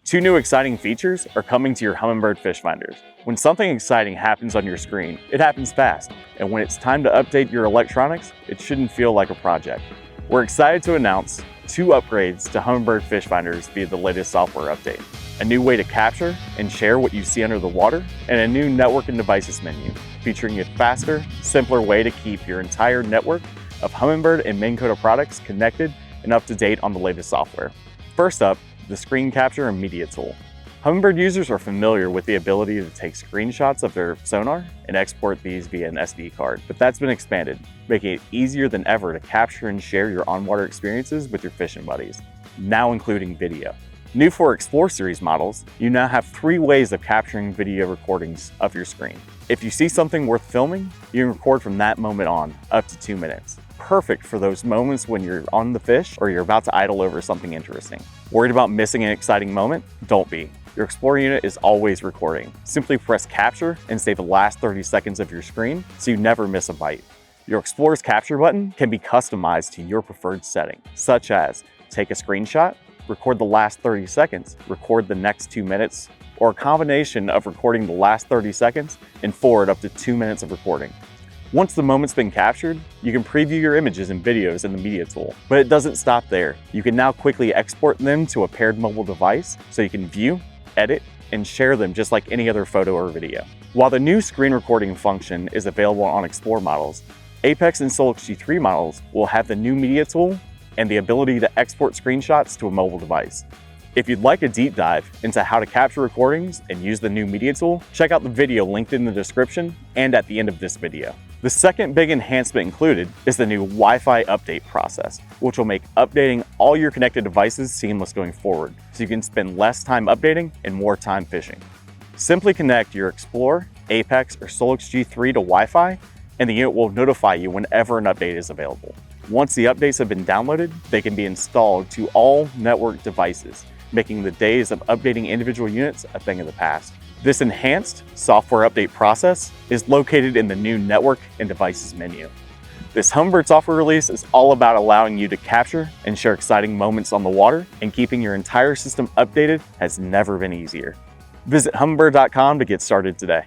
Two new exciting features are coming to your Humminbird fish finders. When something exciting happens on your screen, it happens fast, and when it's time to update your electronics, it shouldn't feel like a project. We're excited to announce two upgrades to Humminbird fish finders via the latest software update. A new way to capture and share what you see under the water, and a new network and devices menu, featuring a faster, simpler way to keep your entire network of Humminbird and Minn Kota products connected and up to date on the latest software. First up, the screen capture and media tool. Humminbird users are familiar with the ability to take screenshots of their sonar and export these via an SD card, but that's been expanded, making it easier than ever to capture and share your on-water experiences with your fishing buddies, now including video. New for XPLORE Series models, you now have 3 ways of capturing video recordings of your screen. If you see something worth filming, you can record from that moment on, up to 2 minutes. Perfect for those moments when you're on the fish or you're about to idle over something interesting. Worried about missing an exciting moment? Don't be. Your XPLORE unit is always recording. Simply press capture and save the last 30 seconds of your screen so you never miss a bite. Your XPLORE's capture button can be customized to your preferred setting, such as take a screenshot, record the last 30 seconds, record the next 2 minutes, or a combination of recording the last 30 seconds and forward up to 2 minutes of recording. Once the moment's been captured, you can preview your images and videos in the media tool. But it doesn't stop there. You can now quickly export them to a paired mobile device so you can view, edit, and share them just like any other photo or video. While the new screen recording function is available on XPLORE models, Apex and SOLIX G3 models will have the new media tool and the ability to export screenshots to a mobile device. If you'd like a deep dive into how to capture recordings and use the new media tool, check out the video linked in the description and at the end of this video. The second big enhancement included is the new Wi-Fi update process, which will make updating all your connected devices seamless going forward, so you can spend less time updating and more time fishing. Simply connect your XPLORE, Apex, or SOLIX G3 to Wi-Fi, and the unit will notify you whenever an update is available. Once the updates have been downloaded, they can be installed to all network devices, making the days of updating individual units a thing of the past. This enhanced software update process is located in the new Network and Devices menu. This Humminbird software release is all about allowing you to capture and share exciting moments on the water, and keeping your entire system updated has never been easier. Visit humminbird.com to get started today.